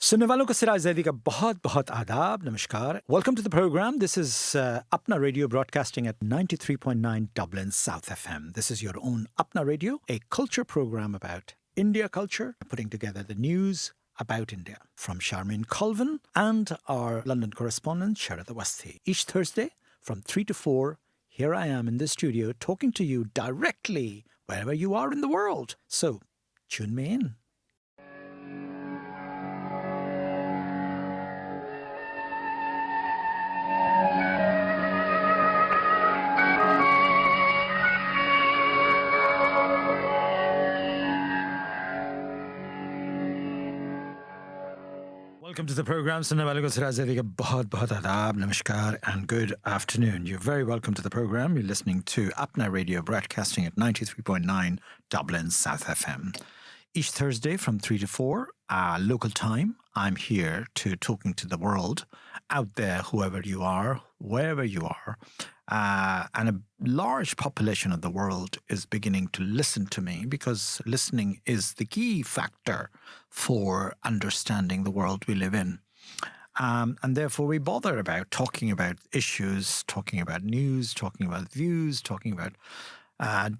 सुनने वालों को सिराज ज़ैदी का बहुत बहुत आदाब नमस्कार. Welcome to the program. This is Apna Radio broadcasting at 93.9 Dublin South FM. This is your own Apna Radio, a culture program about India culture, putting together the news about India from Charmain Colvin and our London correspondent Sharad Awasthi. Each Thursday from 3 to 4, here I am in the studio talking to you directly wherever you are in the world. So, tune me in. Welcome to the program. सुनने वालों को सिराज ज़ैदी का बहुत बहुत आदाब, नमस्कार and good afternoon. You're very welcome to the program. You're listening to Apna Radio broadcasting at 93.9 Dublin South FM. Each Thursday from 3 to 4 local time, I'm here to talking to the world out there, whoever you are, wherever you are. And a large population of the world is beginning to listen to me because listening is the key factor for understanding the world we live in. And therefore we bother about talking about issues, talking about news, talking about views, talking about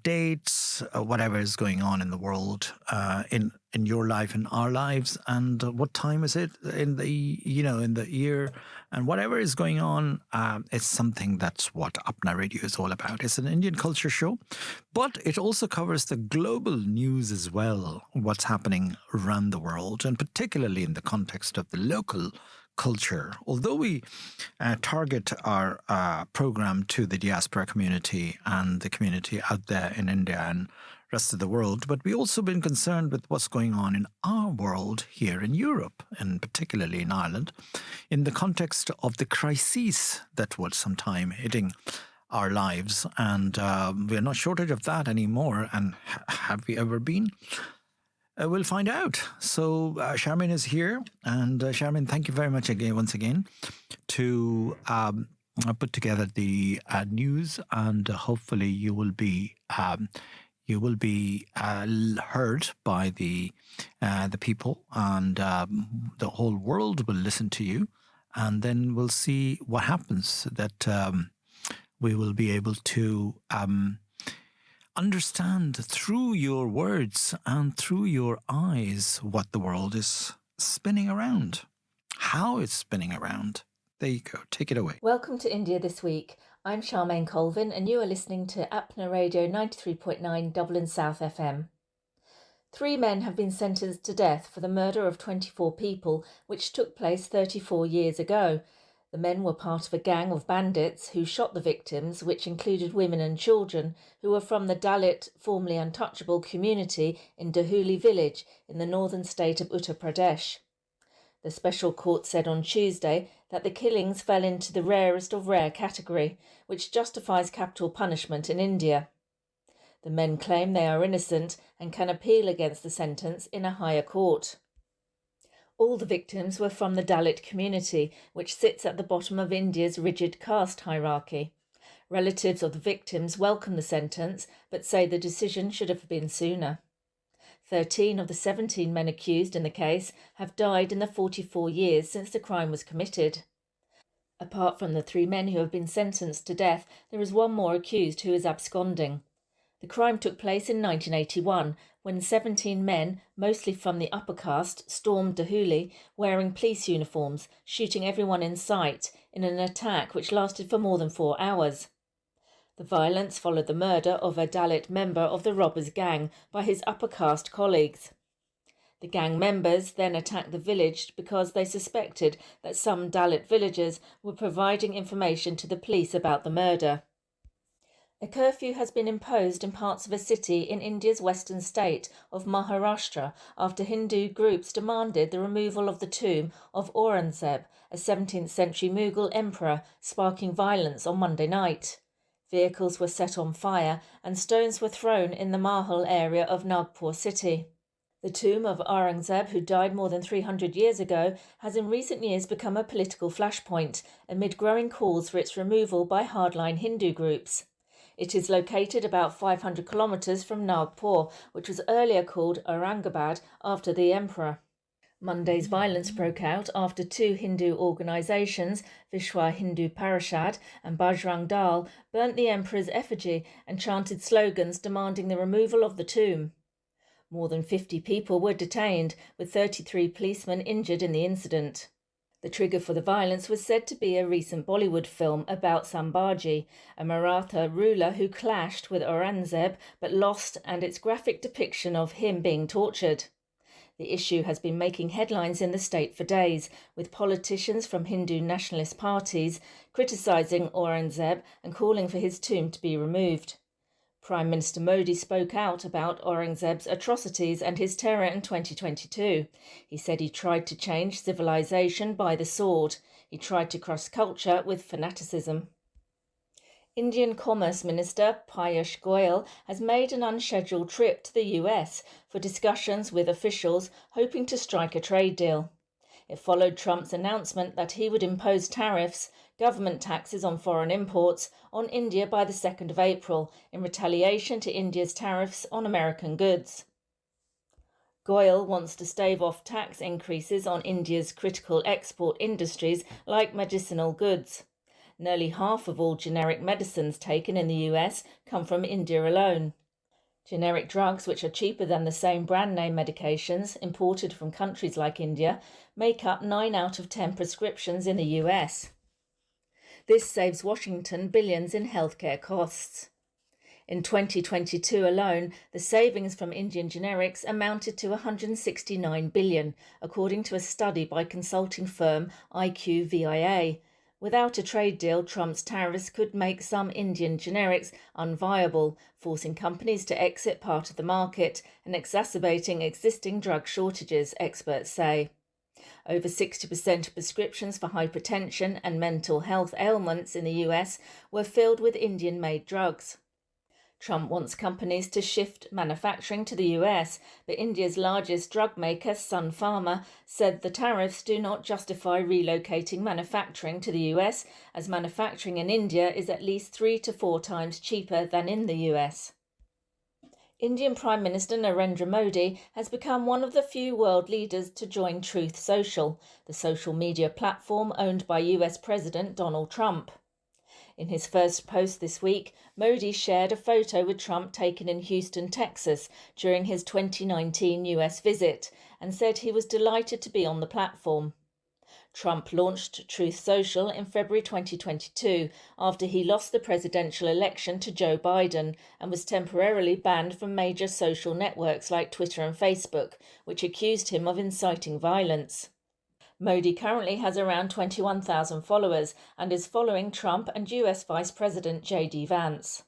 dates, whatever is going on in the world, in your life, in our lives, and what time is it in the in the year, and whatever is going on, it's something that's what Apna Radio is all about. It's an Indian culture show, but it also covers the global news as well, what's happening around the world, and particularly in the context of the local culture. Although we target our program to the diaspora community and the community out there in India and rest of the world, but we also been concerned with what's going on in our world here in Europe, and particularly in Ireland, in the context of the crises that was sometime hitting our lives. And we're not shortage of that anymore. And have we ever been? We'll find out. So Charmain is here, and Charmain, thank you very much once again to put together the news, and hopefully you will be heard by the people, and the whole world will listen to you, and then we'll see what happens. That we will be able to understand through your words and through your eyes what the world is spinning around, how it's spinning around. There you go. Take it away. Welcome to India This Week. I'm Charmain Colvin, and you are listening to Apna Radio 93.9 Dublin South FM. 3 men have been sentenced to death for the murder of 24 people, which took place 34 years ago. The men were part of a gang of bandits who shot the victims, which included women and children, who were from the Dalit, formerly untouchable community in Dahuli village in the northern state of Uttar Pradesh. The special court said on Tuesday that the killings fell into the rarest of rare category, which justifies capital punishment in India. The men claim they are innocent and can appeal against the sentence in a higher court. All the victims were from the Dalit community, which sits at the bottom of India's rigid caste hierarchy. Relatives of the victims welcome the sentence, but say the decision should have been sooner. 13 of the 17 men accused in the case have died in the 44 years since the crime was committed. Apart from the 3 men who have been sentenced to death, there is one more accused who is absconding. The crime took place in 1981, when 17 men, mostly from the upper caste, stormed Dahuli wearing police uniforms, shooting everyone in sight in an attack which lasted for more than 4 hours. The violence followed the murder of a Dalit member of the robbers' gang by his upper caste colleagues. The gang members then attacked the village because they suspected that some Dalit villagers were providing information to the police about the murder. A curfew has been imposed in parts of a city in India's western state of Maharashtra after Hindu groups demanded the removal of the tomb of 𝐬𝐿𝐺𝐵, a 17th century Mughal emperor, sparking violence on Monday night. Vehicles were set on fire and stones were thrown in the Mahal area of Nagpur city. The tomb of 𝐬𝐿𝐺𝐵, who died more than 300 years ago, has in recent years become a political flashpoint amid growing calls for its removal by hardline Hindu groups. It is located about 500 kilometres from Nagpur, which was earlier called Aurangabad after the emperor. Monday's violence broke out after two Hindu organisations, Vishwa Hindu Parishad and Bajrang Dal, burnt the emperor's effigy and chanted slogans demanding the removal of the tomb. More than 50 people were detained, with 33 policemen injured in the incident. The trigger for the violence was said to be a recent Bollywood film about Sambhaji, a Maratha ruler who clashed with Aurangzeb but lost, and its graphic depiction of him being tortured. The issue has been making headlines in the state for days, with politicians from Hindu nationalist parties criticising Aurangzeb and calling for his tomb to be removed. Prime Minister Modi spoke out about Aurangzeb's atrocities and his terror in 2022. He said he tried to change civilization by the sword. He tried to cross culture with fanaticism. Indian Commerce Minister 𝐀𝐩𝐧𝐚 𝐑𝐚𝐝 has made an unscheduled trip to the US for discussions with officials hoping to strike a trade deal. It followed Trump's announcement that he would impose tariffs, government taxes on foreign imports, on India by the 2nd of April in retaliation to India's tariffs on American goods. 𝐁𝐸 wants to stave off tax increases on India's critical export industries like medicinal goods. Nearly half of all generic medicines taken in the US come from India alone. Generic drugs, which are cheaper than the same brand name medications imported from countries like India, make up 9 out of 10 prescriptions in the US. This saves Washington billions in healthcare costs. In 2022 alone, the savings from Indian generics amounted to $169 billion, according to a study by consulting firm 𝐢𝐭𝐬. Without a trade deal, Trump's tariffs could make some Indian generics unviable, forcing companies to exit part of the market and exacerbating existing drug shortages, experts say. Over 60% of prescriptions for hypertension and mental health ailments in the US were filled with Indian-made drugs. Trump wants companies to shift manufacturing to the US, but India's largest drug maker, Sun Pharma, said the tariffs do not justify relocating manufacturing to the US, as manufacturing in India is at least 3 to 4 times cheaper than in the US. Indian Prime Minister Narendra Modi has become one of the few world leaders to join Truth Social, the social media platform owned by US President Donald Trump. In his first post this week, Modi shared a photo with Trump taken in Houston, Texas, during his 2019 US visit, and said he was delighted to be on the platform. Trump launched Truth Social in February 2022 after he lost the presidential election to Joe Biden and was temporarily banned from major social networks like Twitter and Facebook, which accused him of inciting violence. Modi currently has around 21,000 followers and is following Trump and US Vice President J.D. Vance.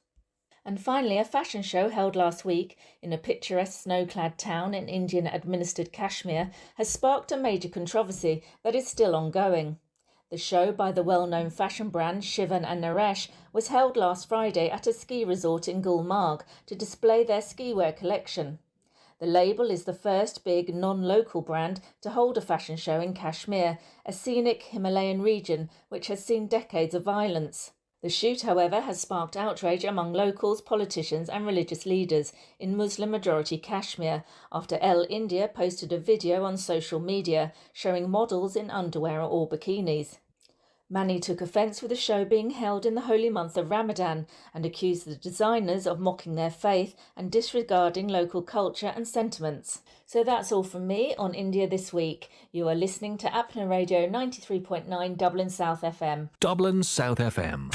And finally, a fashion show held last week in a picturesque snow-clad town in Indian-administered Kashmir has sparked a major controversy that is still ongoing. The show by the well-known fashion brand Shivan and Naresh was held last Friday at a ski resort in Gulmarg to display their skiwear collection. The label is the first big non-local brand to hold a fashion show in Kashmir, a scenic Himalayan region which has seen decades of violence. The shoot, however, has sparked outrage among locals, politicians and religious leaders in Muslim-majority Kashmir after Elle India posted a video on social media showing models in underwear or bikinis. Many took offence with the show being held in the holy month of Ramadan and accused the designers of mocking their faith and disregarding local culture and sentiments. So that's all from me on India This Week. You are listening to Apna Radio 93.9 Dublin South FM. Dublin South FM.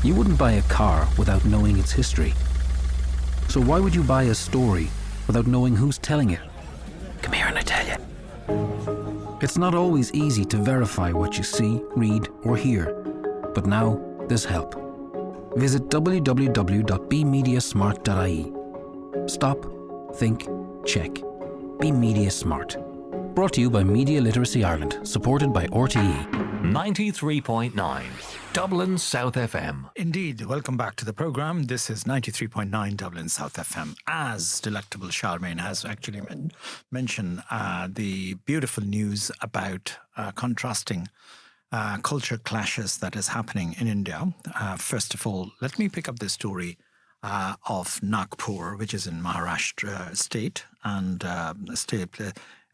You wouldn't buy a car without knowing its history. So why would you buy a story without knowing who's telling it? Come here and I tell you. It's not always easy to verify what you see, read or hear, but now there's help. Visit www.bemediasmart.ie. Stop, think, check. Be Media Smart. Brought to you by Media Literacy Ireland, supported by RTE. 93.9 Dublin South FM. Indeed, welcome back to the program. This is 93.9 Dublin South FM. As delectable Charmain has actually mentioned the beautiful news about contrasting culture clashes that is happening in India. First of all, let me pick up this story of Nagpur, which is in Maharashtra state, and a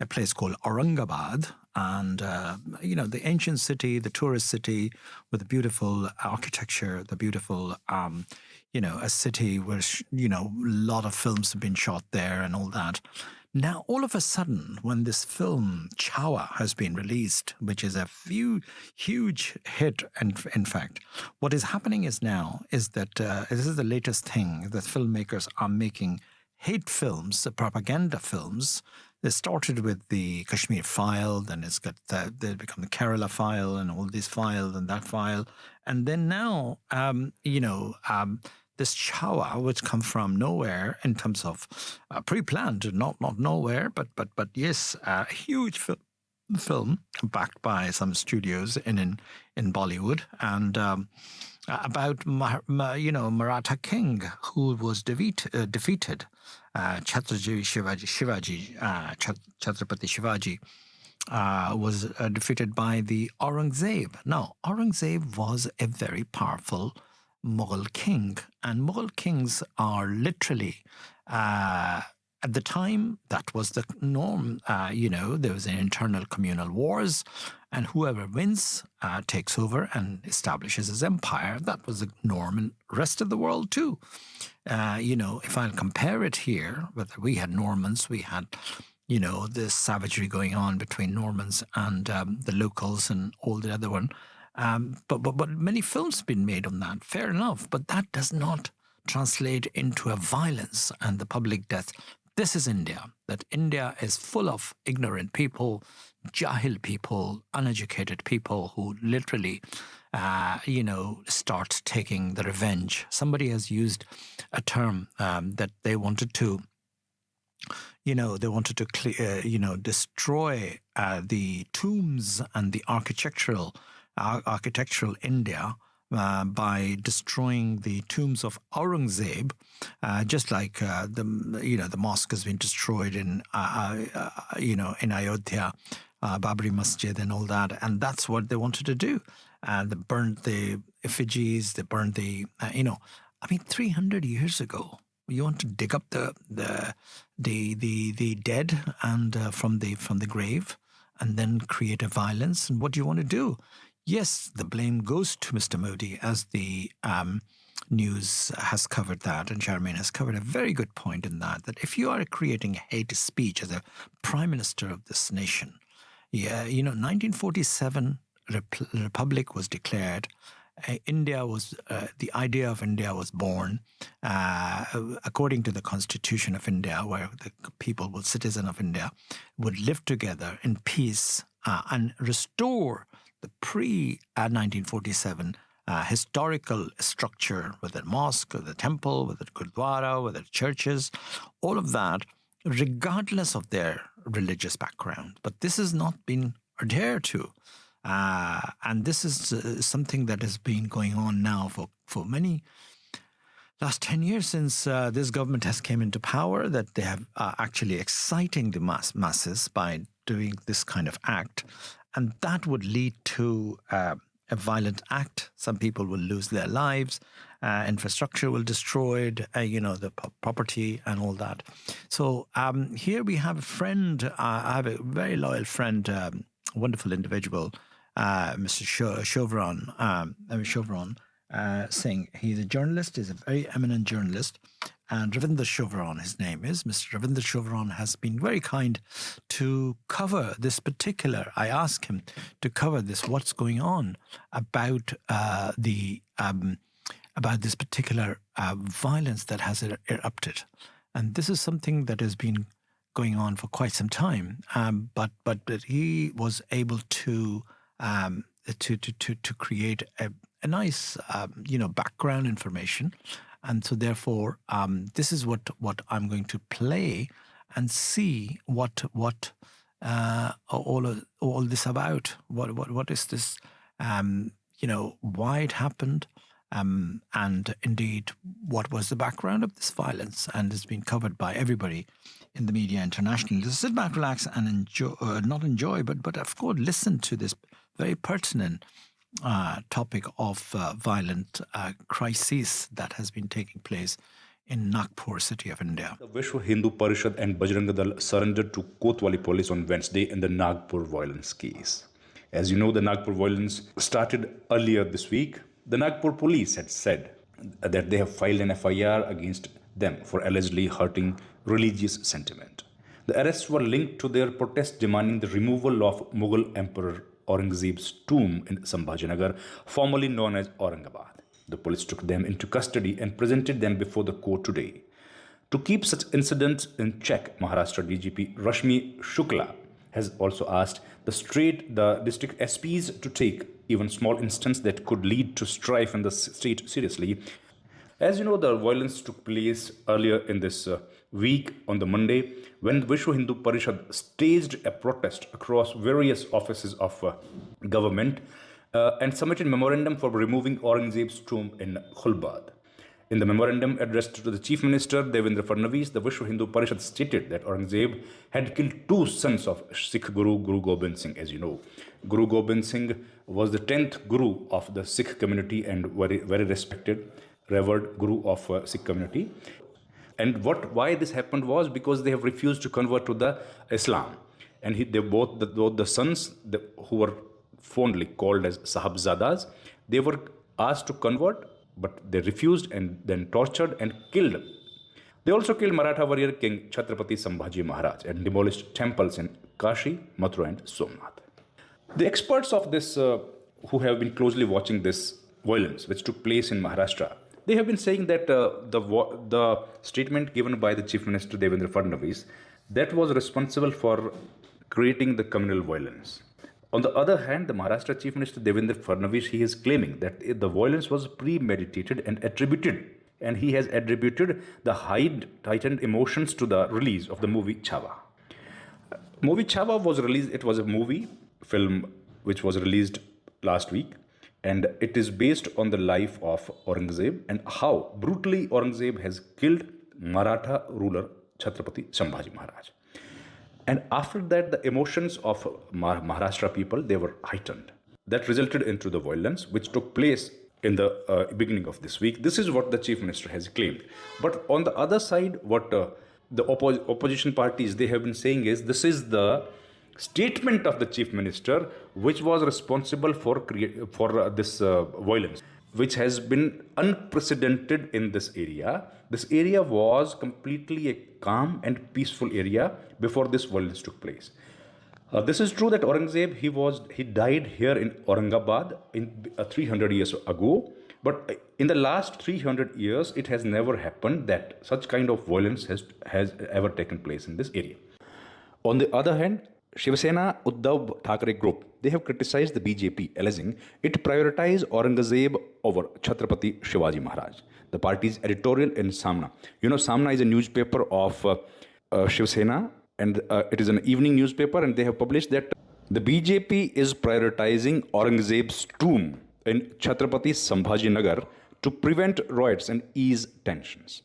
place called Aurangabad. And, the ancient city, the tourist city with the beautiful architecture, the beautiful, a city where, a lot of films have been shot there and all that. Now, all of a sudden, when this film 𝐀𝐩𝐧𝐚 has been released, which is a huge hit, and in fact, what is happening is that this is the latest thing that filmmakers are making hate films, propaganda films. They started with the Kashmir file, then they become the Kerala file, and all these files and that file, and then now, this 𝐀𝐻𝐽, which come from nowhere in terms of pre-planned, not nowhere, but yes, a huge film backed by some studios in Bollywood, and about Maratha king who was defeated, Chhatrapati Shivaji was defeated by the Aurangzeb. Now, Aurangzeb was a very powerful Mughal king, and Mughal kings are literally, at the time, that was the norm. There was an internal communal wars, and whoever wins takes over and establishes his empire. That was the norm in the rest of the world too. If I'll compare it here, whether we had Normans, we had, this savagery going on between Normans and the locals and all the other one. But many films have been made on that, fair enough, but that does not translate into a violence and the public death. This is India, that India is full of ignorant people, jahil people, uneducated people who literally, start taking the revenge. Somebody has used a term that they wanted to destroy the tombs and the architectural India by destroying the tombs of Aurangzeb, just like the mosque has been destroyed in Ayodhya, Babri Masjid and all that, and that's what they wanted to do. They burned the effigies, they burned 300 years ago. You want to dig up the dead and from the grave, and then create a violence. And what do you want to do? Yes, the blame goes to Mr. Modi, as the news has covered that, and Charmain has covered a very good point in that if you are creating hate speech as a prime minister of this nation, 1947 Republic was declared. India was the idea of India was born according to the Constitution of India, where the people, citizen of India, would live together in peace and restore the pre-1947 historical structure, with the mosque, with the temple, with the gurdwara, with the churches, all of that, regardless of their religious background. But this has not been adhered to. And this is something that has been going on now for many last 10 years since this government has came into power, that they have actually exciting the masses by doing this kind of act. And that would lead to a violent act. Some people will lose their lives. Infrastructure will be destroyed, the property and all that. So here we have a friend. I have a very loyal friend, wonderful individual, Mr. Sheoran Singh. He's a journalist. He's a very eminent journalist. And Ravinder Sheoran, his name is. Mr. Ravinder Sheoran has been very kind to cover this particular. I asked him to cover this. What's going on about about this particular violence that has erupted, and this is something that has been going on for quite some time. But he was able to create a nice background information. And so therefore, this is what I'm going to play and see what all this about. What is this? Why it happened, and indeed what was the background of this violence, and it's been covered by everybody in the media internationally. So sit back, relax, and enjoy. Not enjoy, but of course listen to this very pertinent topic of violent crisis that has been taking place in Nagpur, city of India. The Vishwa Hindu Parishad and Bajrang Dal surrendered to Kotwali police on Wednesday in the Nagpur violence case. As you know, the Nagpur violence started earlier this week. The Nagpur police had said that they have filed an FIR against them for allegedly hurting religious sentiment. The arrests were linked to their protest demanding the removal of Mughal Emperor Aurangzeb's tomb in Sambhajinagar, formerly known as Aurangabad. The police took them into custody and presented them before the court today. To keep such incidents in check, Maharashtra DGP Rashmi Shukla has also asked the district SPs to take even small incidents that could lead to strife in the state seriously. As you know, the violence took place earlier in this week on the Monday when Vishwa Hindu Parishad staged a protest across various offices of government and submitted a memorandum for removing Aurangzeb's tomb in Khulbad. In the memorandum addressed to the Chief Minister Devendra Fadnavis, the Vishwa Hindu Parishad stated that Aurangzeb had killed two sons of Sikh Guru Gobind Singh, as you know. Guru Gobind Singh was the 10th Guru of the Sikh community and very respected, revered Guru of Sikh community. And why this happened was because they have refused to convert to the Islam. And both the sons who were fondly called as Sahibzadas, they were asked to convert, but they refused and then tortured and killed. They also killed Maratha warrior King Chhatrapati Sambhaji Maharaj and demolished temples in Kashi, Mathura and Somnath. The experts of this who have been closely watching this violence which took place in Maharashtra, they have been saying that the statement given by the Chief Minister Devendra Fadnavis, that was responsible for creating the communal violence. On the other hand, the Maharashtra Chief Minister Devendra Fadnavis, he is claiming that the violence was premeditated and attributed, and he has attributed the heightened emotions to the release of the movie Chhawa. Movie Chhawa was released, it was a movie film which was released last week, and it is based on the life of Aurangzeb and how brutally Aurangzeb has killed Maratha ruler Chhatrapati Sambhaji Maharaj. And after that, the emotions of Maharashtra people, they were heightened. That resulted into the violence which took place in the beginning of this week. This is what the Chief Minister has claimed. But on the other side, what the opposition parties, they have been saying is, this is the statement of the Chief Minister which was responsible for this violence, which has been unprecedented in this area. This area was completely a calm and peaceful area before this violence took place. This is true that Aurangzeb, he died here in Aurangabad 300 years ago. But in the last 300 years, it has never happened that such kind of violence has ever taken place in this area. On the other hand, Shiv Sena Uddhav Thackeray group, they have criticized the BJP, alleging it prioritized Aurangzeb over Chhatrapati Shivaji Maharaj. The party's editorial in Samna. You know, Samna is a newspaper of Shiv Sena, and it is an evening newspaper, and they have published that the BJP is prioritizing Aurangzeb's tomb in Chhatrapati Sambhaji Nagar to prevent riots and ease tensions.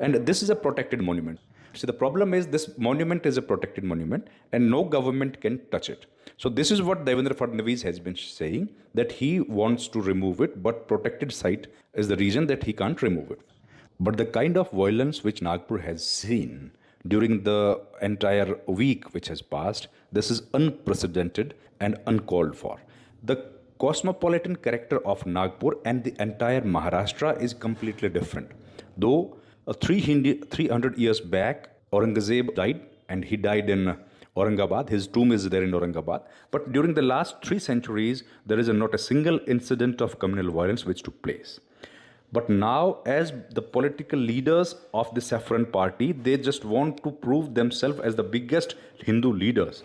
And this is a protected monument. See, the problem is this monument is a protected monument and no government can touch it. So this is what Devendra Fadnavis has been saying, that he wants to remove it, but protected site is the reason that he can't remove it. But the kind of violence which Nagpur has seen during the entire week which has passed, this is unprecedented and uncalled for. The cosmopolitan character of Nagpur and the entire Maharashtra is completely different. Though 300 years back, Aurangzeb died, and he died in Aurangabad. His tomb is there in Aurangabad. But during the last 3 centuries, there is not a single incident of communal violence which took place. But now, as the political leaders of the Saffron party, they just want to prove themselves as the biggest Hindu leaders.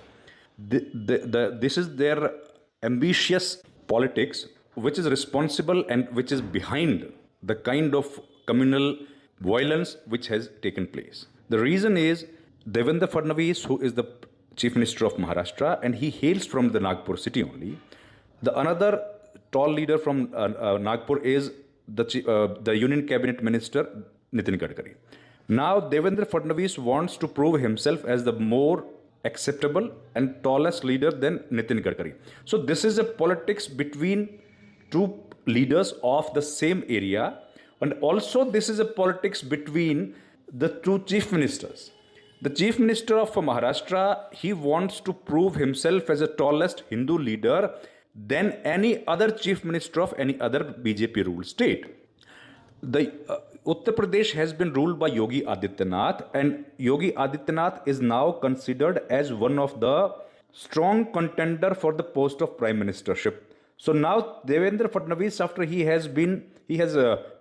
This is their ambitious politics, which is responsible and which is behind the kind of communal violence which has taken place. The reason is Devendra Fadnavis, who is the Chief Minister of Maharashtra, and he hails from the Nagpur city only. The another tall leader from Nagpur is the Union Cabinet Minister Nitin Gadkari. Now Devendra Fadnavis wants to prove himself as the more acceptable and tallest leader than Nitin Gadkari. So this is a politics between two leaders of the same area, and also this is a politics between the two chief ministers. The chief minister of Maharashtra, he wants to prove himself as the tallest Hindu leader than any other chief minister of any other BJP ruled state. The Uttar Pradesh has been ruled by Yogi Adityanath, and Yogi Adityanath is now considered as one of the strong contender for the post of prime ministership. So now Devendra Fadnavis, after he has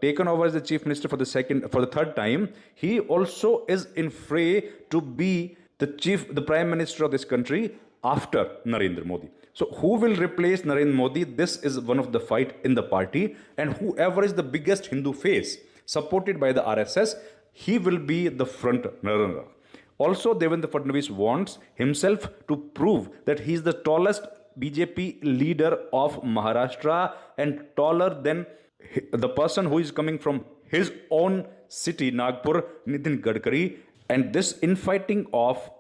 taken over as the chief minister for the third time, he also is in fray to be the prime minister of this country after Narendra Modi. So who will replace Narendra Modi? This is one of the fight in the party, and whoever is the biggest Hindu face supported by the RSS, he will be the front runner. Also, Devendra Fadnavis wants himself to prove that he is the tallest BJP leader of Maharashtra and taller than the person who is coming from his own city, Nagpur, Nitin Gadkari. And this infighting of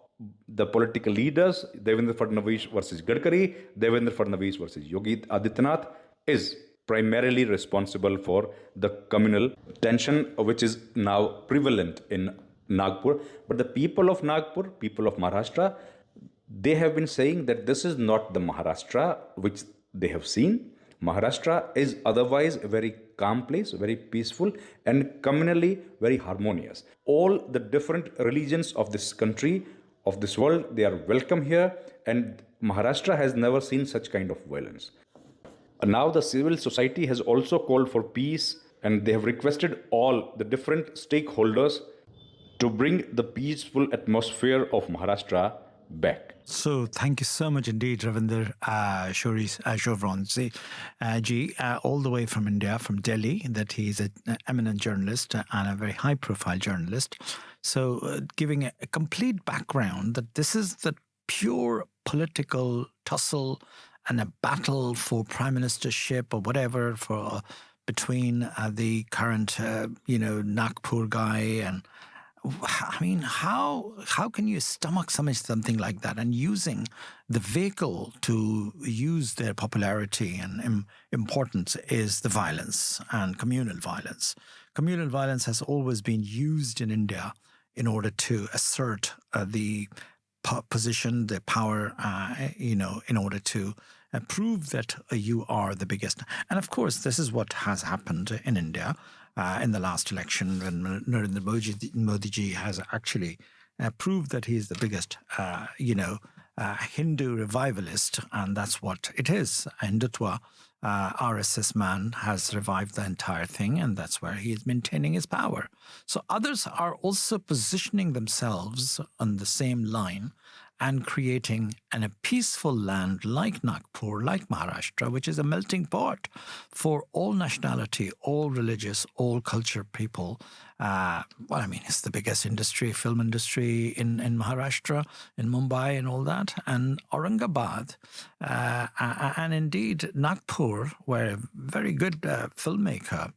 the political leaders, Devendra Fadnavis versus Gadkari, Devendra Fadnavis versus Yogi Adityanath, is primarily responsible for the communal tension which is now prevalent in Nagpur. But the people of Nagpur, people of Maharashtra, they have been saying that this is not the Maharashtra which they have seen. Maharashtra is otherwise a very calm place, very peaceful, and communally very harmonious. All the different religions of this country, of this world, they are welcome here, and Maharashtra has never seen such kind of violence. Now the civil society has also called for peace, and they have requested all the different stakeholders to bring the peaceful atmosphere of Maharashtra back. So thank you so much indeed, Ravinder Sheoran ji, all the way from India, from Delhi, that he's an eminent journalist and a very high-profile journalist. So giving a complete background that this is the pure political tussle and a battle for prime ministership or whatever between the current, Nagpur guy and. I mean, how can you stomach something like that? And using the vehicle to use their popularity and importance is the violence and communal violence. Communal violence has always been used in India in order to assert the position, the power, in order to prove that you are the biggest. And of course, this is what has happened in India. In the last election, when Narendra Modi ji has actually proved that he is the biggest, Hindu revivalist, and that's what it is. Hindutva, RSS man has revived the entire thing, and that's where he is maintaining his power. So others are also positioning themselves on the same line and creating a peaceful land like Nagpur, like Maharashtra, which is a melting pot for all nationality, all religious, all culture people. It's the biggest film industry in Maharashtra, in Mumbai and all that, and Aurangabad, and indeed Nagpur, where a very good filmmaker,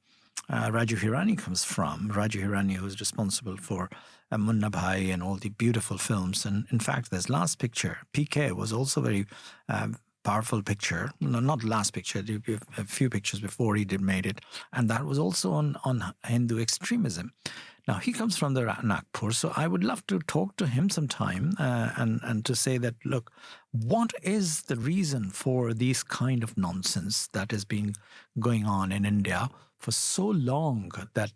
Raju Hirani comes from. Raju Hirani, who is responsible for Munna Bhai and all the beautiful films. And in fact, this last picture, PK, was also very powerful picture. No, not last picture, a few pictures before he made it. And that was also on Hindu extremism. Now, he comes from the Nagpur, so I would love to talk to him sometime and to say that, look, what is the reason for these kind of nonsense that has been going on in India for so long that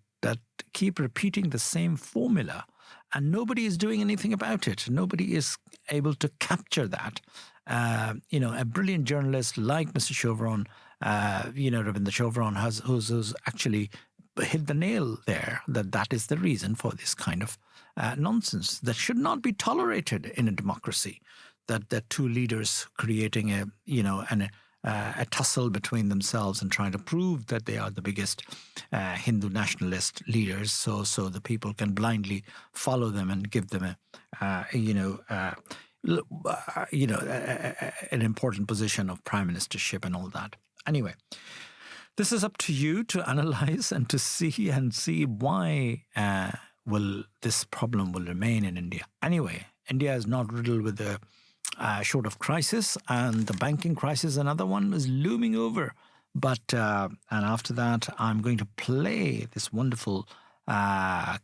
keep repeating the same formula, and nobody is doing anything about it. Nobody is able to capture that. A brilliant journalist like Mr. Sheoran, Ravinder Sheoran, who's actually hit the nail there, that is the reason for this kind of nonsense that should not be tolerated in a democracy, that two leaders creating a tussle between themselves and trying to prove that they are the biggest Hindu nationalist leaders, so the people can blindly follow them and give them an important position of prime ministership and all that. Anyway, this is up to you to analyze and to see why this problem will remain in India. Anyway, India is not riddled with short of crisis, and the banking crisis, another one, is looming over And after that, I'm going to play this wonderful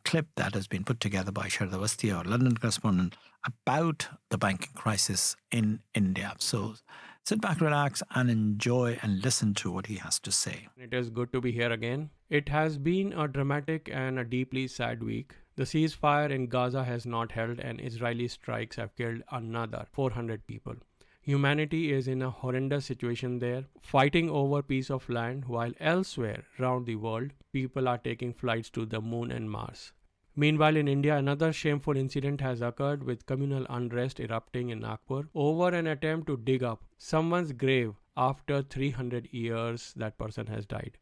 clip that has been put together by Sharad Awasthi, our London correspondent, about the banking crisis in India. So sit back, relax, and enjoy and listen to what he has to say. It is good to be here again. It has been a dramatic and a deeply sad week. The ceasefire in Gaza has not held, and Israeli strikes have killed another 400 people. Humanity is in a horrendous situation there, fighting over piece of land, while elsewhere around the world, people are taking flights to the moon and Mars. Meanwhile, in India, another shameful incident has occurred with communal unrest erupting in Nagpur over an attempt to dig up someone's grave after 300 years that person has died.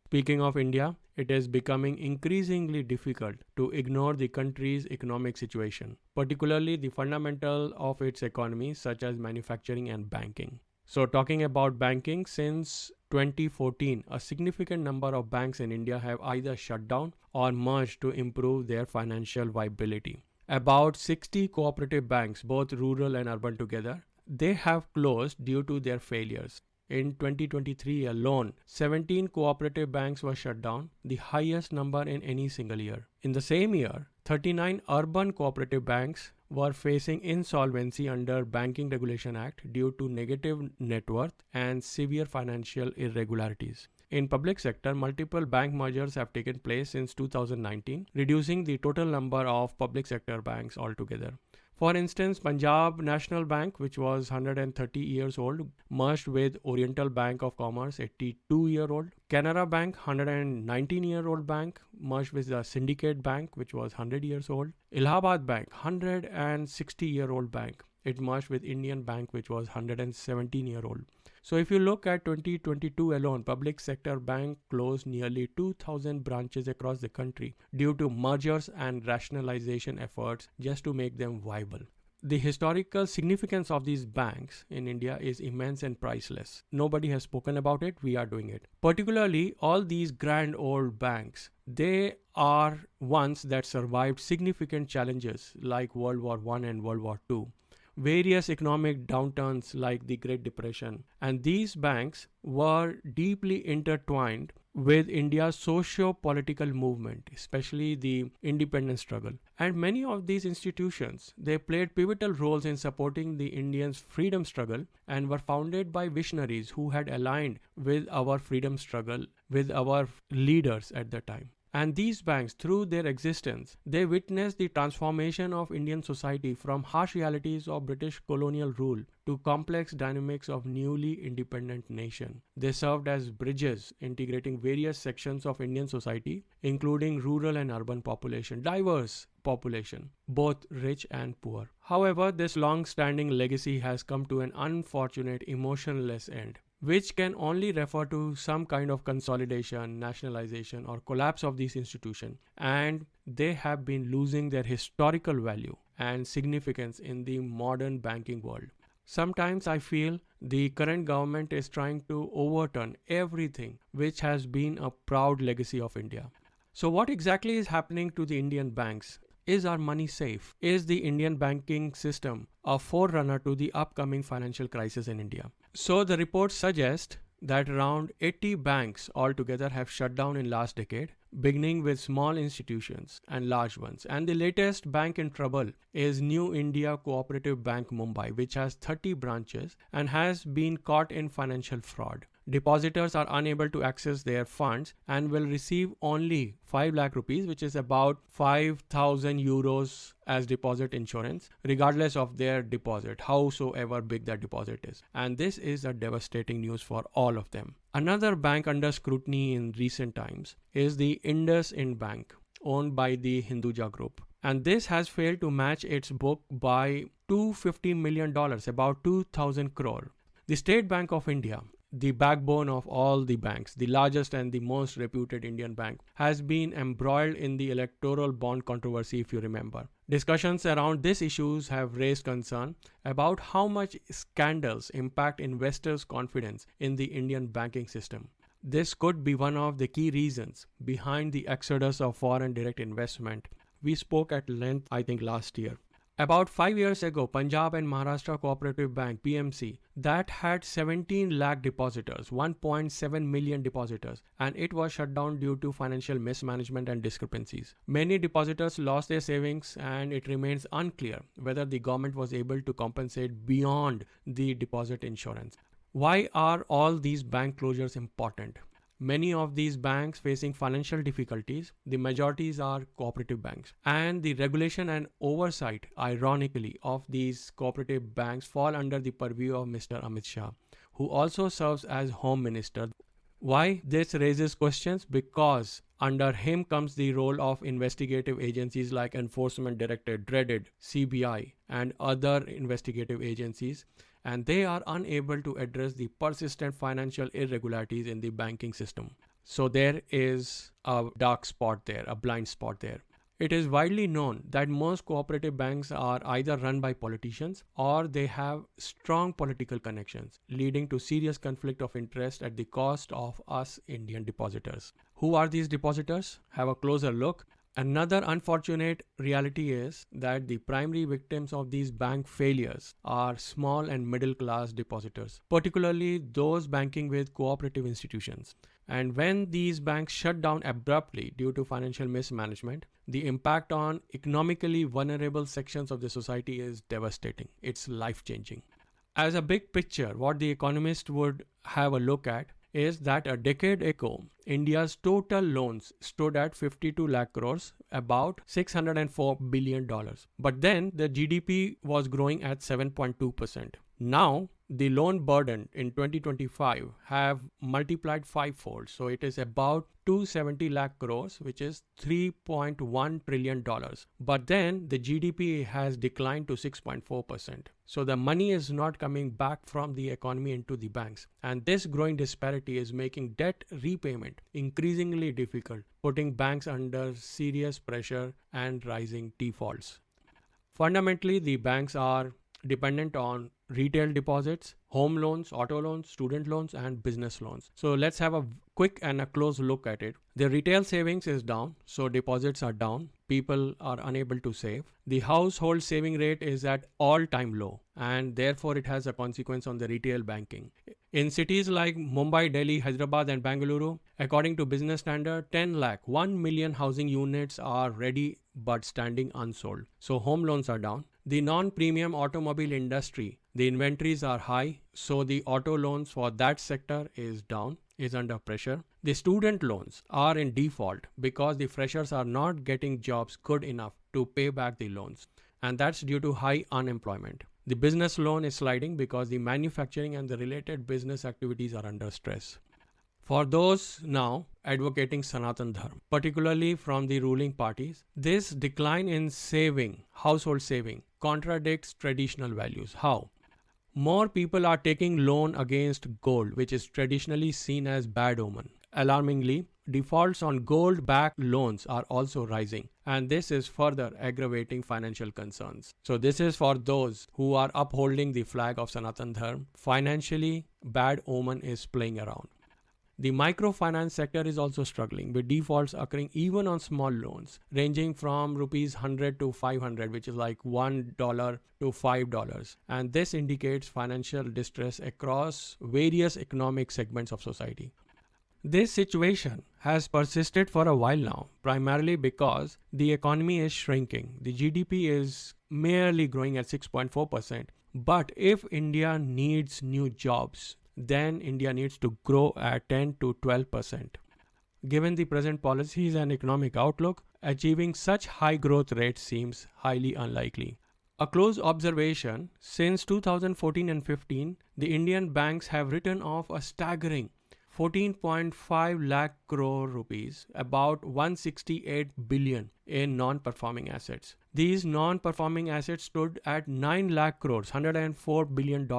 Speaking of India, it is becoming increasingly difficult to ignore the country's economic situation, particularly the fundamental of its economy such as manufacturing and banking. So talking about banking, since 2014, a significant number of banks in India have either shut down or merged to improve their financial viability. About 60 cooperative banks, both rural and urban together, they have closed due to their failures. In 2023 alone, 17 cooperative banks were shut down, the highest number in any single year. In the same year, 39 urban cooperative banks were facing insolvency under Banking Regulation Act due to negative net worth and severe financial irregularities. In public sector, multiple bank mergers have taken place since 2019, reducing the total number of public sector banks altogether. For instance, Punjab National Bank, which was 130 years old, merged with Oriental Bank of Commerce, 82-year-old. Canara Bank, 119-year-old bank, merged with the Syndicate Bank, which was 100 years old. Allahabad Bank, 160-year-old bank. It merged with Indian Bank, which was 117-year-old. So if you look at 2022 alone, public sector bank closed nearly 2,000 branches across the country due to mergers and rationalization efforts just to make them viable. The historical significance of these banks in India is immense and priceless. Nobody has spoken about it. We are doing it. Particularly, all these grand old banks, they are ones that survived significant challenges like World War I and World War II. Various economic downturns like the Great Depression, and these banks were deeply intertwined with India's socio-political movement, especially the independence struggle. And many of these institutions, they played pivotal roles in supporting the Indians' freedom struggle and were founded by visionaries who had aligned with our freedom struggle, with our leaders at the time. And these banks, through their existence, they witnessed the transformation of Indian society from harsh realities of British colonial rule to complex dynamics of newly independent nation. They served as bridges integrating various sections of Indian society, including rural and urban population, diverse population, both rich and poor. However, this long-standing legacy has come to an unfortunate emotionless end, which can only refer to some kind of consolidation, nationalization, or collapse of these institutions, and they have been losing their historical value and significance in the modern banking world. Sometimes I feel the current government is trying to overturn everything which has been a proud legacy of India. So what exactly is happening to the Indian banks? Is our money safe? Is the Indian banking system a forerunner to the upcoming financial crisis in India? So the reports suggest that around 80 banks altogether have shut down in last decade, beginning with small institutions and large ones. And the latest bank in trouble is New India Cooperative Bank Mumbai, which has 30 branches and has been caught in financial fraud. Depositors are unable to access their funds and will receive only 5 lakh rupees, which is about 5,000 euros as deposit insurance, regardless of their deposit, howsoever big that deposit is. And this is a devastating news for all of them. Another bank under scrutiny in recent times is the IndusInd Bank, owned by the Hinduja Group. And this has failed to match its book by $250 million, about 2,000 crore. The State Bank of India, the backbone of all the banks, the largest and the most reputed Indian bank, has been embroiled in the electoral bond controversy, if you remember. Discussions around these issues have raised concern about how much scandals impact investors' confidence in the Indian banking system. This could be one of the key reasons behind the exodus of foreign direct investment. We spoke at length, I think, last year. About 5 years ago, Punjab and Maharashtra Cooperative Bank (PMC) that had 17 lakh depositors, 1.7 million depositors, and it was shut down due to financial mismanagement and discrepancies. Many depositors lost their savings, and it remains unclear whether the government was able to compensate beyond the deposit insurance. Why are all these bank closures important? Many of these banks facing financial difficulties, the majorities are cooperative banks. And the regulation and oversight, ironically, of these cooperative banks fall under the purview of Mr. Amit Shah, who also serves as Home Minister. Why this raises questions? Because under him comes the role of investigative agencies like Enforcement Directorate, dreaded CBI, and other investigative agencies, and they are unable to address the persistent financial irregularities in the banking system. So there is a dark spot there, a blind spot there. It is widely known that most cooperative banks are either run by politicians or they have strong political connections, leading to serious conflict of interest at the cost of us Indian depositors. Who are these depositors? Have a closer look. Another unfortunate reality is that the primary victims of these bank failures are small and middle class depositors, particularly those banking with cooperative institutions. And when these banks shut down abruptly due to financial mismanagement, the impact on economically vulnerable sections of the society is devastating. It's life-changing. As a big picture, what the economist would have a look at is that a decade ago, India's total loans stood at 52 lakh crores, about $604 billion. But then the GDP was growing at 7.2%. Now, the loan burden in 2025 have multiplied fivefold. So it is about 270 lakh crores, which is $3.1 trillion. But then the GDP has declined to 6.4%. So the money is not coming back from the economy into the banks. And this growing disparity is making debt repayment increasingly difficult, putting banks under serious pressure and rising defaults. Fundamentally, the banks are dependent on retail deposits, home loans, auto loans, student loans, and business loans. So let's have a quick and a close look at it. The retail savings is down, so deposits are down. People are unable to save. The household saving rate is at all-time low, and therefore it has a consequence on the retail banking. In cities like Mumbai, Delhi, Hyderabad, and Bengaluru, according to Business Standard, 1 million housing units are ready but standing unsold. So home loans are down. The non-premium automobile industry, the inventories are high, so the auto loans for that sector is down, is under pressure. The student loans are in default because the freshers are not getting jobs good enough to pay back the loans, and that's due to high unemployment. The business loan is sliding because the manufacturing and the related business activities are under stress. For those now advocating Sanatan Dharma, particularly from the ruling parties, this decline in saving, household saving, contradicts traditional values. How? More people are taking loan against gold, which is traditionally seen as bad omen. Alarmingly, defaults on gold-backed loans are also rising, and this is further aggravating financial concerns. So this is for those who are upholding the flag of Sanatan Dharma. Financially, bad omen is playing around. The microfinance sector is also struggling, with defaults occurring even on small loans, ranging from rupees 100 to 500, which is like $1 to $5. And this indicates financial distress across various economic segments of society. This situation has persisted for a while now, primarily because the economy is shrinking. The GDP is merely growing at 6.4%. But if India needs new jobs, then India needs to grow at 10 to 12%. Given the present policies and economic outlook, achieving such high growth rates seems highly unlikely. A close observation, since 2014 and 15, the Indian banks have written off a staggering 14.5 lakh crore rupees, about 168 billion in non-performing assets. These non-performing assets stood at 9 lakh crores, $104 billion,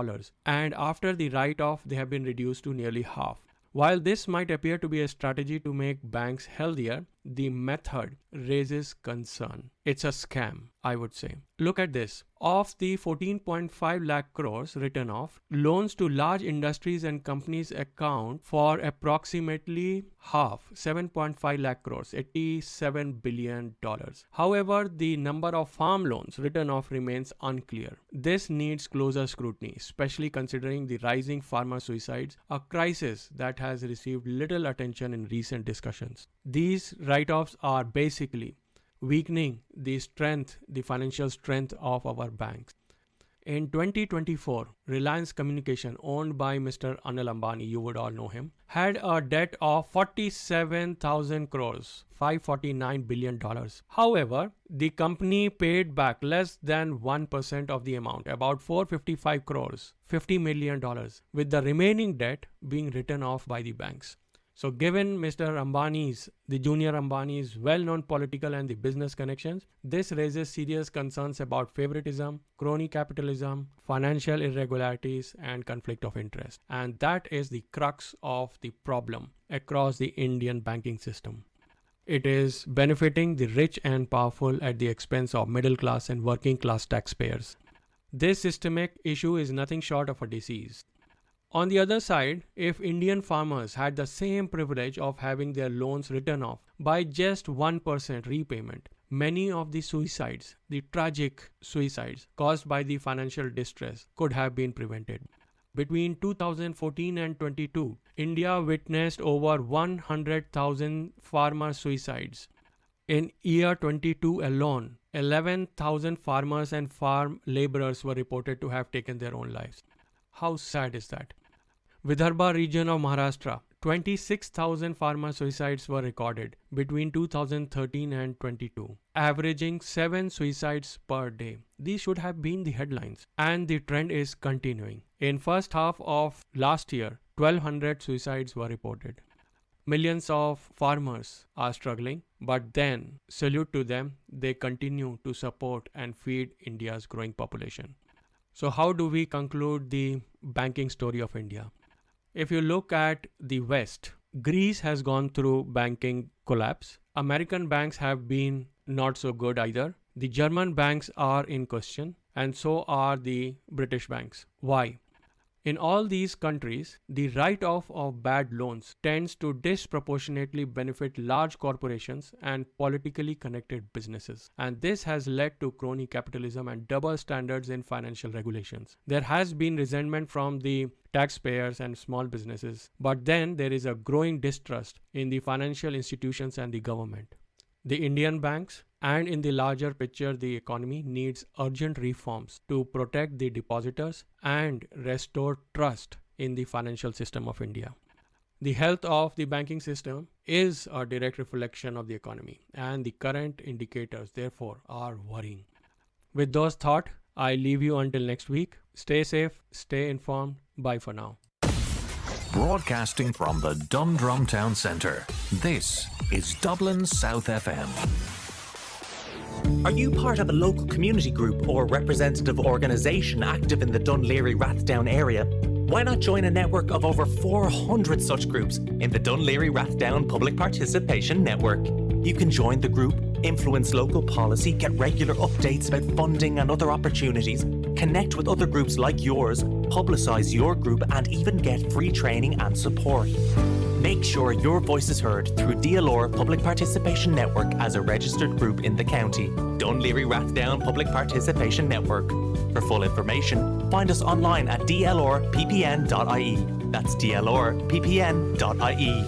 and after the write-off, they have been reduced to nearly half. While this might appear to be a strategy to make banks healthier, the method raises concern. It's a scam, I would say. Look at this. Of the 14.5 lakh crores written off, loans to large industries and companies account for approximately half, 7.5 lakh crores, $87 billion. However, the number of farm loans written off remains unclear. This needs closer scrutiny, especially considering the rising farmer suicides, a crisis that has received little attention in recent discussions. These write-offs are basically weakening the financial strength of our banks. In 2024, Reliance Communication, owned by Mr. Anil Ambani, you would all know him, had a debt of 47,000 crores, $549 billion. However, the company paid back less than 1% of the amount, about 455 crores, $50 million, with the remaining debt being written off by the banks. So given the junior Ambani's well-known political and the business connections, this raises serious concerns about favoritism, crony capitalism, financial irregularities, and conflict of interest. And that is the crux of the problem across the Indian banking system. It is benefiting the rich and powerful at the expense of middle class and working class taxpayers. This systemic issue is nothing short of a disease. On the other side, if Indian farmers had the same privilege of having their loans written off by just 1% repayment, many of the suicides, the tragic suicides caused by the financial distress, could have been prevented. Between 2014 and 22, India witnessed over 100,000 farmer suicides. In year 22 alone, 11,000 farmers and farm laborers were reported to have taken their own lives. How sad is that? Vidarbha region of Maharashtra, 26,000 farmer suicides were recorded between 2013 and 22, averaging 7 suicides per day. These should have been the headlines, and the trend is continuing. In first half of last year, 1,200 suicides were reported. Millions of farmers are struggling, but then, salute to them, they continue to support and feed India's growing population. So how do we conclude the banking story of India? If you look at the West, Greece has gone through banking collapse. American banks have been not so good either. The German banks are in question, and so are the British banks. Why? In all these countries, the write-off of bad loans tends to disproportionately benefit large corporations and politically connected businesses. And this has led to crony capitalism and double standards in financial regulations. There has been resentment from the taxpayers and small businesses, but then there is a growing distrust in the financial institutions and the government. The Indian banks and in the larger picture, the economy needs urgent reforms to protect the depositors and restore trust in the financial system of India. The health of the banking system is a direct reflection of the economy, and the current indicators, therefore, are worrying. With those thoughts, I leave you until next week. Stay safe, stay informed. Bye for now. Broadcasting from the Dundrum Town Centre, this is Dublin South FM. Are you part of a local community group or representative organisation active in the Dun Laoghaire Rathdown area? Why not join a network of over 400 such groups in the Dun Laoghaire Rathdown Public Participation Network? You can join the group, influence local policy, get regular updates about funding and other opportunities, connect with other groups like yours, publicise your group, and even get free training and support. Make sure your voice is heard through DLR Public Participation Network as a registered group in the county. Dun Laoghaire Rathdown Public Participation Network. For full information, find us online at dlrppn.ie. That's dlrppn.ie.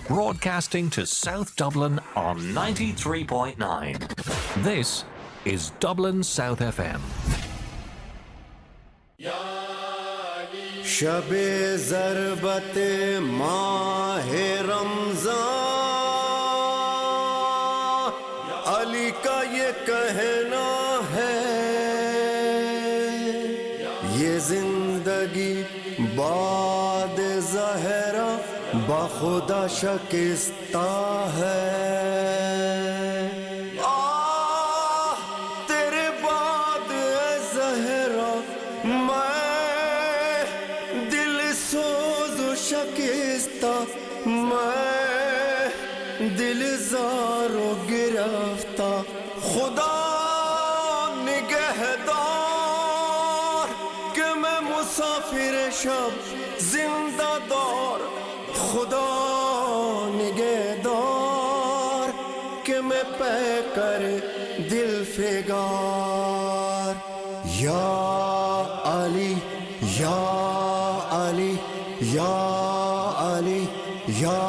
Broadcasting to South Dublin on 93.9. This is Dublin South FM. शब-ए ज़रबत माहे रमज़ान अली का ये कहना है ये जिंदगी बाद ज़हरा बखुदा शकिस्ता है तेरे बाद ज़हरा मैं दिल सोज़ शकिस्ता मैं مسافر شب زندہ دار خدا نگہدار کہ میں پہ کر دل فگار یا علی یا علی یا علی یا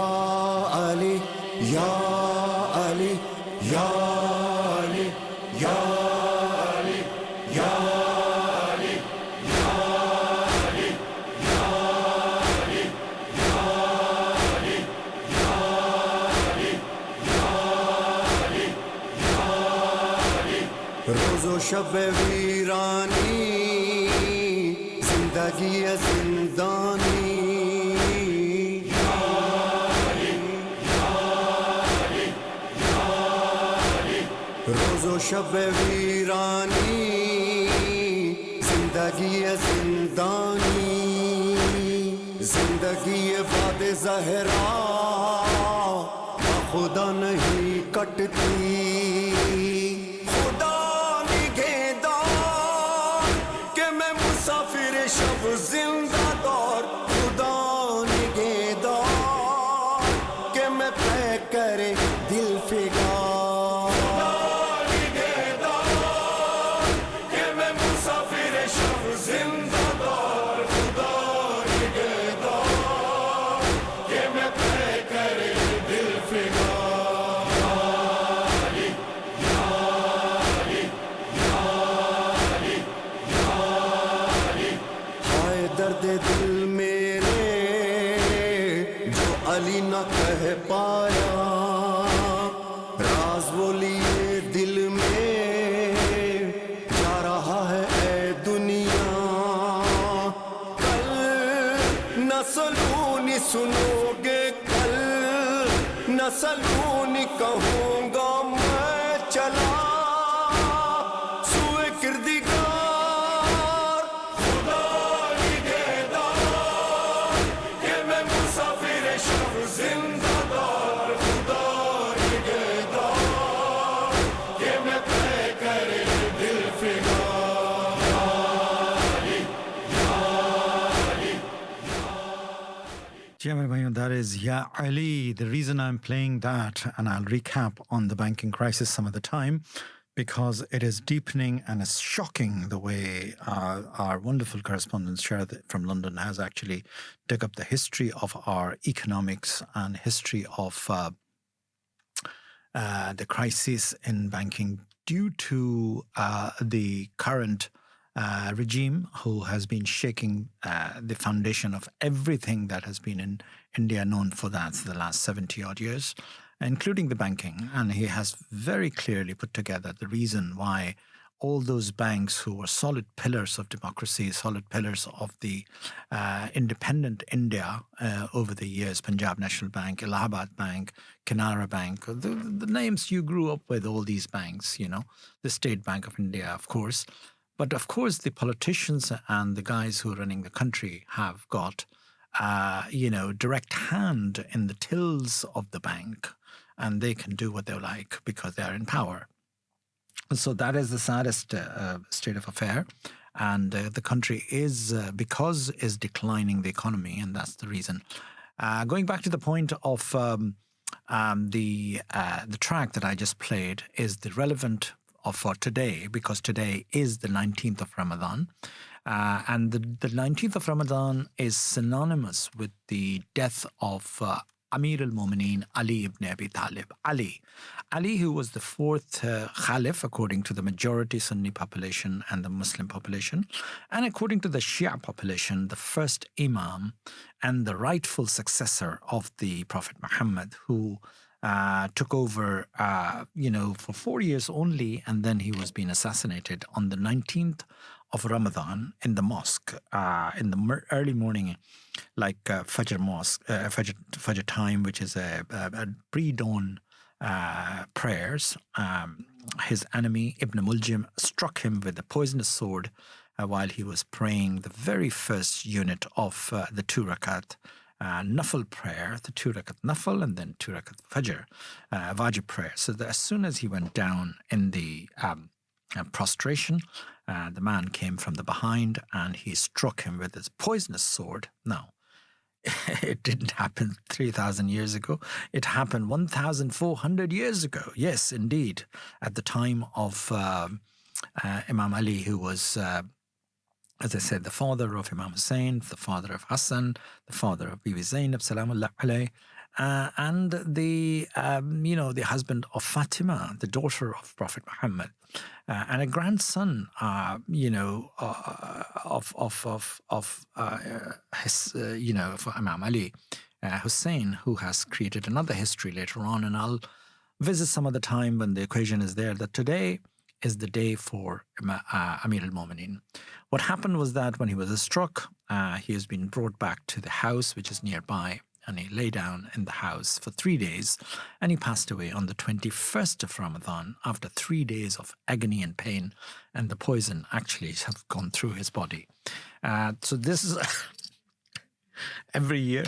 علی یا علی یا علی یا علی یا روز و شب ویرانی زندگی زندانی روز و شب ویرانی زندگی زندانی زندگی باد زہرا خدا نہیں کٹتی شب زندہ دار خدا نگہدار کہ میں پہ کرے دل فگار خدا نگہدار کہ میں مسافر شب زندہ دار خدا نگہدار کہ میں پہ کرے دل فگار درد دل میرے جو علی نہ کہہ پایا راز وہ لیے دل میں جا رہا ہے اے دنیا کل نہ سلونی سنو گے کل نہ سلونی کہوں گا میں چلا سوئے کردگار زندہ دار خدا نگہدار کہ میں پہ کرے دل فگار That is Ya Ali. The reason I'm playing that, and I'll recap on the banking crisis some of the time, because it is deepening and it's shocking the way our wonderful correspondent Sharad from London has actually dug up the history of our economics and history of the crisis in banking due to the current regime who has been shaking the foundation of everything that has been in India known for that for the last 70-odd years, including the banking. And he has very clearly put together the reason why all those banks who were solid pillars of democracy, solid pillars of the independent India over the years, Punjab National Bank, Allahabad Bank, Canara Bank, the names you grew up with, all these banks, you know, the State Bank of India, of course. But of course, the politicians and the guys who are running the country have got, direct hand in the tills of the bank, and they can do what they like because they are in power. So that is the saddest state of affair. And the country is declining the economy, and that's the reason. Going back to the point of the track that I just played is the relevant for today, because today is the 19th of Ramadan. And the 19th of Ramadan is synonymous with the death of Amir al-Mu'mineen Ali ibn Abi Talib. Ali, who was the fourth Khalif, according to the majority Sunni population and the Muslim population, and according to the Shia population, the first Imam and the rightful successor of the Prophet Muhammad, who took over, for 4 years only, and then he was being assassinated on the 19th of Ramadan in the mosque in the early morning, like Fajr mosque, Fajr time, which is a pre-dawn prayers. His enemy Ibn Muljim struck him with a poisonous sword while he was praying the very first unit of the 2 rakat Nafal prayer, the 2 rakat Nafal and then 2 rakat Fajr, Wajib prayer. So that as soon as he went down in the prostration. The man came from the behind and he struck him with his poisonous sword. Now, it didn't happen 3,000 years ago. It happened 1,400 years ago. Yes, indeed. At the time of Imam Ali, who was, as I said, the father of Imam Hussein, the father of Hassan, the father of Bibi Zainab, salamullah alayh, and the husband of Fatima, the daughter of Prophet Muhammad, and a grandson, of Imam Ali, Hussein, who has created another history later on. And I'll visit some other time when the equation is there, that today is the day for Amir al-Mu'mineen. What happened was that when he was struck, he has been brought back to the house, which is nearby, and he lay down in the house for 3 days, and he passed away on the 21st of Ramadan after 3 days of agony and pain, and the poison actually have gone through his body. So this is every year.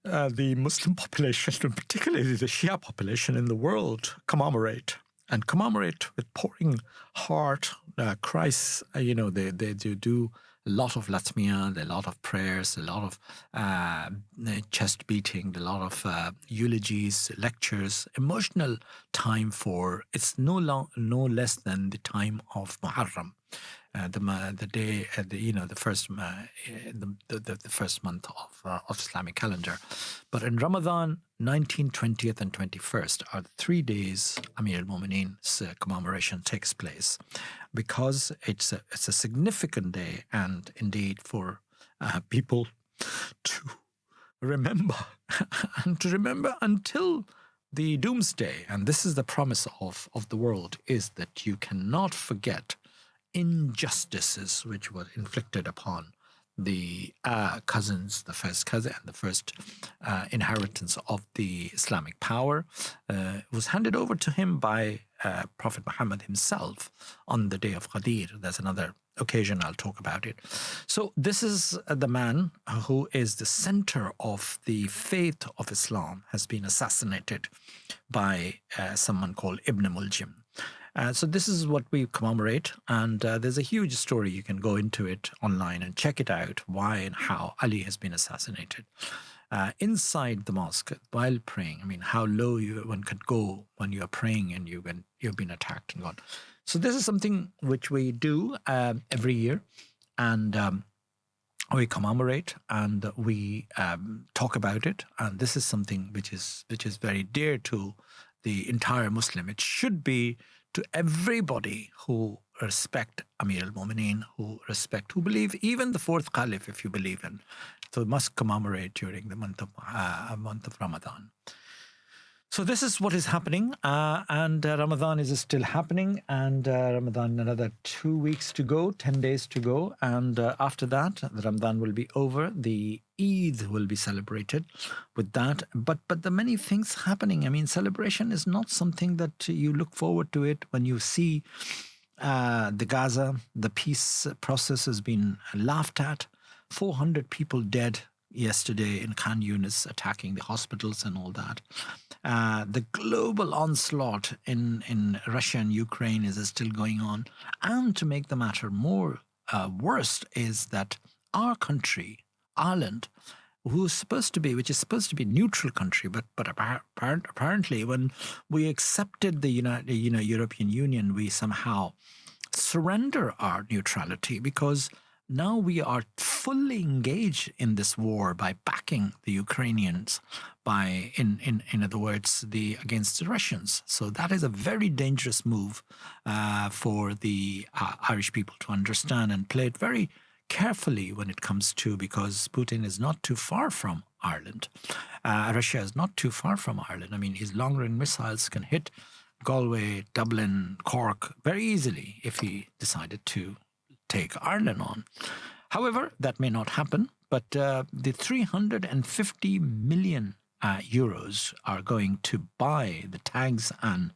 The Muslim population, and particularly the Shia population in the world, commemorate with pouring heart cries. They do a lot of latmiyah, a lot of prayers, a lot of chest beating, a lot of eulogies, lectures, emotional time for. It's no less than the time of Muharram. The day, the first month of Islamic calendar. But in Ramadan, 19th, 20th, and 21st are the 3 days Amir al-Mu'mineen's commemoration takes place, because it's a significant day, and indeed for people to remember and to remember until the doomsday. And this is the promise of the world, is that you cannot forget injustices which were inflicted upon the cousins, the first cousin and the first inheritance of the Islamic power. Was handed over to him by Prophet Muhammad himself on the day of Ghadir. There's another occasion I'll talk about it. So this is the man who is the center of the faith of Islam, has been assassinated by someone called Ibn Muljim. So this is what we commemorate, and there's a huge story. You can go into it online and check it out, why and how Ali has been assassinated. Inside the mosque, while praying, I mean, how low one could go when you're praying and you've been attacked and gone. So this is something which we do every year, and we commemorate and we talk about it. And this is something which is very dear to the entire Muslim. It should be to everybody who respect Amir al-Mu'mineen, who believe, even the fourth Caliph, if you believe in. So must commemorate during the month of Ramadan. So this is what is happening, and Ramadan is still happening, and Ramadan another 2 weeks to go, 10 days to go, and after that, the Ramadan will be over. The Eid will be celebrated with that, but the many things happening. I mean, celebration is not something that you look forward to it when you see the Gaza, the peace process has been laughed at. 400 people dead yesterday in Khan Yunis, attacking the hospitals and all that. The global onslaught in Russia and Ukraine is still going on. And to make the matter more worse is that our country, Ireland, which is supposed to be a neutral country, but apparently when we accepted the European Union, we somehow surrender our neutrality, because now we are fully engaged in this war by backing the Ukrainians, in other words, against the Russians. So that is a very dangerous move for the Irish people to understand and play it very carefully when it comes to, because Putin is not too far from Ireland. Russia is not too far from Ireland. I mean, his long-range missiles can hit Galway, Dublin, Cork very easily if he decided to take Ireland on. However, that may not happen, but the 350 million euros are going to buy the tanks and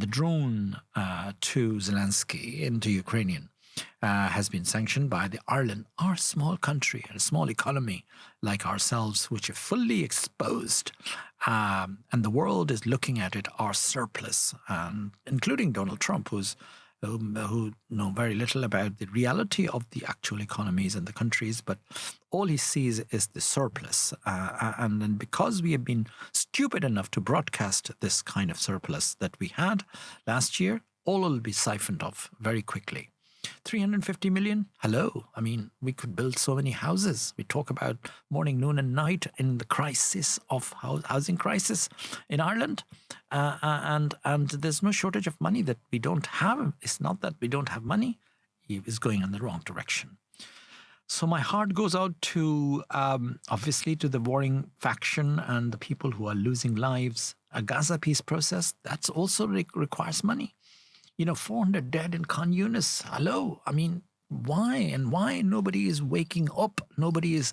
the drone to Zelensky into Ukrainian has been sanctioned by the Ireland, our small country and a small economy like ourselves, which are fully exposed. And the world is looking at it, our surplus, including Donald Trump, who's who know very little about the reality of the actual economies and the countries, but all he sees is the surplus. And then because we have been stupid enough to broadcast this kind of surplus that we had last year, all will be siphoned off very quickly. 350 million? Hello. I mean, we could build so many houses. We talk about morning, noon and night in the crisis of housing crisis in Ireland. And there's no shortage of money that we don't have. It's not that we don't have money. It is going in the wrong direction. So my heart goes out to, obviously, to the warring faction and the people who are losing lives. A Gaza peace process, that's also requires money. 400 dead in Khan Yunis. Hello. I mean, why nobody is waking up? Nobody is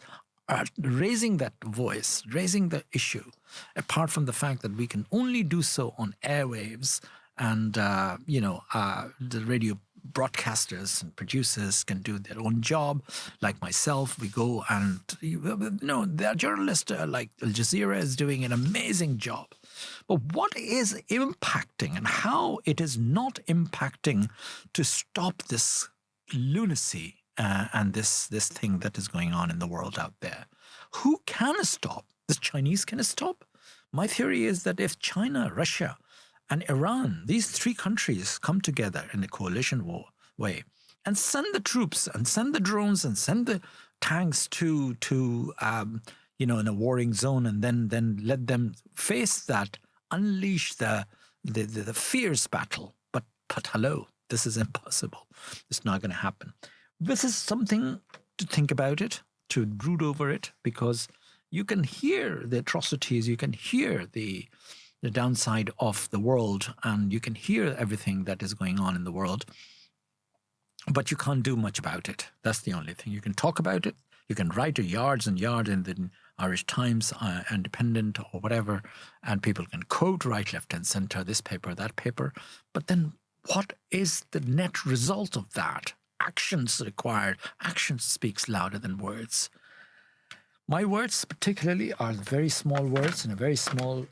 raising that voice, raising the issue, apart from the fact that we can only do so on airwaves and, the radio broadcasters and producers can do their own job. Like myself, we go and, there are journalists like Al Jazeera is doing an amazing job. But what is impacting and how it is not impacting to stop this lunacy and this thing that is going on in the world out there? Who can stop? The Chinese can stop? My theory is that if China, Russia, and Iran, these three countries come together in a coalition way and send the troops and send the drones and send the tanks to in a warring zone and then let them face that, unleash the fierce battle. But hello, this is impossible. It's not going to happen. This is something to think about it, to brood over it, because you can hear the atrocities, you can hear the downside of the world, and you can hear everything that is going on in the world, but you can't do much about it. That's the only thing. You can talk about it. You can write yards and yards in the Irish Times, Independent or whatever, and people can quote right, left and centre, this paper, that paper. But then what is the net result of that? Actions required. Action speaks louder than words. My words particularly are very small words in a very small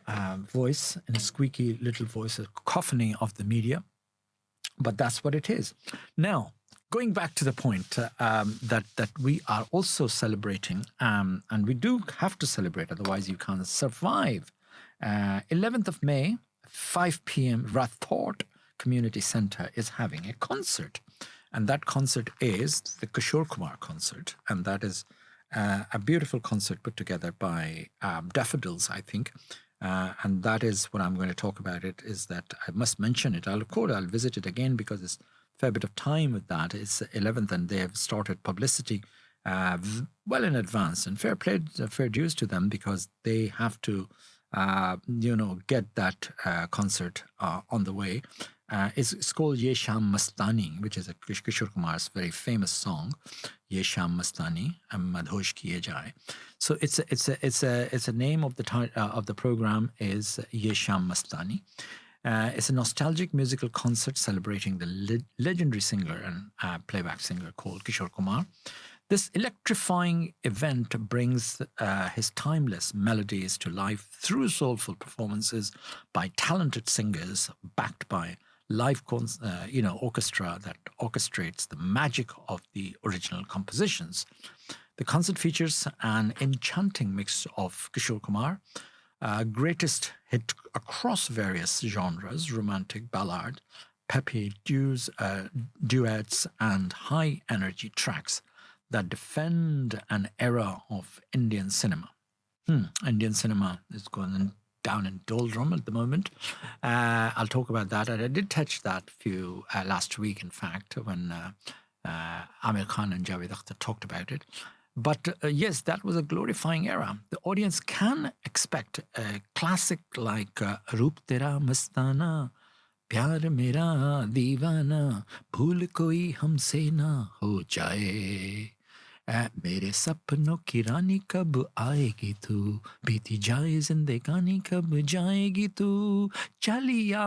voice, in a squeaky little voice, a cacophony of the media. But that's what it is. Now, going back to the point that we are also celebrating, and we do have to celebrate, otherwise you can't survive. 11th of May, 5 p.m., Rathort Community Centre is having a concert. And that concert is the Kishore Kumar concert. And that is a beautiful concert put together by Daffodils, I think. And that is what I'm going to talk about. It is that I must mention it. I'll visit it again because it's a fair bit of time with that. It's 11th and they have started publicity well in advance. And fair dues to them because they have to, get that concert on the way. It's called 𝐤𝐸 �ਸ਼ਾਮ मस्तानी, which is a Kishore Kumar's very famous song, 𝐤𝐸 �ਸ਼ਾਮ मस्तानी, madhosh kiye jaye. So it's a name of the program is 𝐤𝐸 �ਸ਼ਾਮ मस्तानी. It's a nostalgic musical concert celebrating the legendary singer and playback singer called Kishore Kumar. This electrifying event brings his timeless melodies to life through soulful performances by talented singers backed by live orchestra that orchestrates the magic of the original compositions. The concert features an enchanting mix of Kishore Kumar, greatest hit across various genres, romantic, ballad, peppy duets, and high-energy tracks that defend an era of Indian cinema. Indian cinema is going down in doldrum at the moment. I'll talk about that. And I did touch that last week, in fact, when Amir Khan and Javed Akhtar talked about it. But yes, that was a glorifying era. The audience can expect a classic like Roop Tera Mastana, Pyar Mera Deewana, Bhool Koi Humse Na Ho Jaye. मेरे सपनों की रानी कब आएगी तू, बीती जाए जिंदगानी कब जाएगी तू, चलिया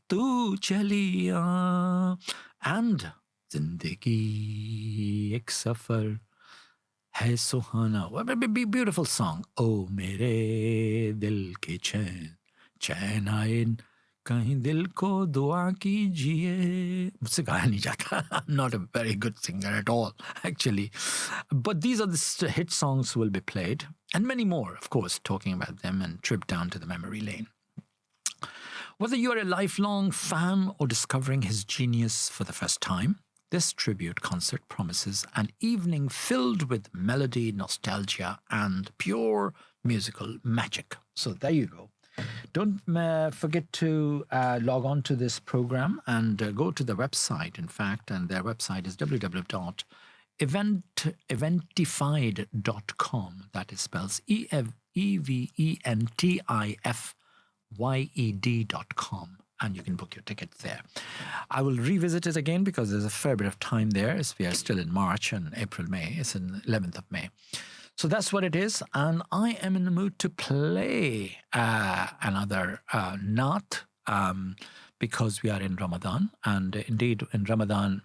तू चलिया. And जिंदगी एक सफर है सुहाना. What a beautiful song. ओ मेरे दिल के चैन, चैन आए कहीं दिल को दुआ कीजिए. मुझसे गाया नहीं जाता. I'm not a very good singer at all, actually. But these are the hit songs will be played, and many more, of course, talking about them and trip down to the memory lane. Whether you are a lifelong fan or discovering his genius for the first time, this tribute concert promises an evening filled with melody, nostalgia, and pure musical magic. So there you go. Don't forget to log on to this program and go to the website, in fact, and their website is www.eventified.com. That is spells EVENTIFYED.com. And you can book your tickets there. I will revisit it again because there's a fair bit of time there, as we are still in March and April, May. It's in 11th of May. So that's what it is. And I am in the mood to play another Naat because we are in Ramadan. And indeed, in Ramadan,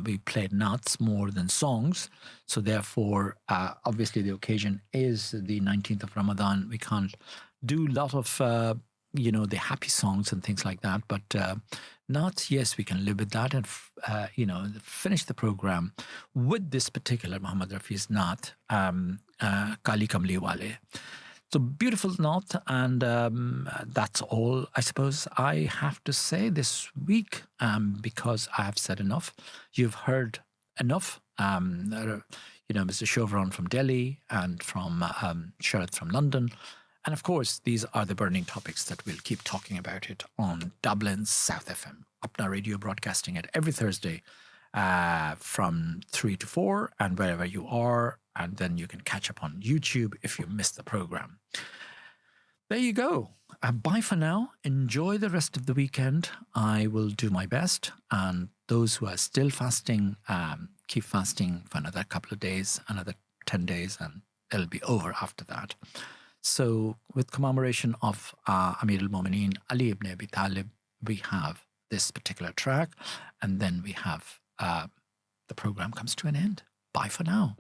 we played Naats more than songs. So therefore, obviously, the occasion is the 19th of Ramadan. We can't do a lot of the happy songs and things like that. But Naats, yes, we can live with that and, finish the program with this particular Muhammad Rafi's Naat, 𝐀𝐩𝐧𝐚 𝐑𝐚𝐝. So beautiful Naat, and that's all I suppose I have to say this week because I have said enough. You've heard enough. Mr. Sheoran from Delhi and from Sharad from London. And of course, these are the burning topics that we'll keep talking about it on Dublin South FM. Apna Radio broadcasting it every Thursday from 3 to 4 and wherever you are. And then you can catch up on YouTube if you missed the program. There you go. Bye for now. Enjoy the rest of the weekend. I will do my best. And those who are still fasting, keep fasting for another couple of days, another 10 days, and it'll be over after that. So, with commemoration of Amir al-Mu'mineen Ali ibn Abi Talib, we have this particular track, and then we have the program comes to an end. Bye for now.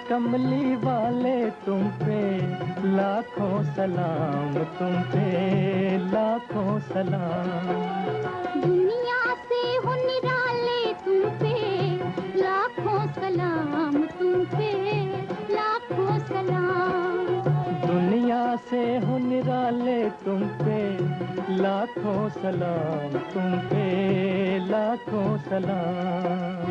कमली वाले तुम पे लाखों सलाम, तुम पे लाखों सलाम। दुनिया से हो निराले तुम पे लाखों सलाम, तुम पे लाखों सलाम। दुनिया से हो निराले तुम पे लाखों सलाम, तुम पे लाखों सलाम।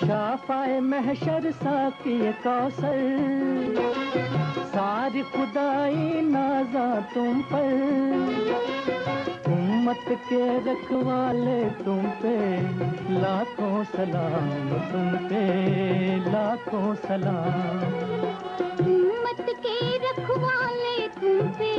शाफ़ाए महशर साक़ी कौसर, सारी खुदाई नाज़ा तुम पर। उम्मत के रखवाले तुम पे लाखों सलाम, तुम पे लाखों सलाम। उम्मत के रखवाले तुम पे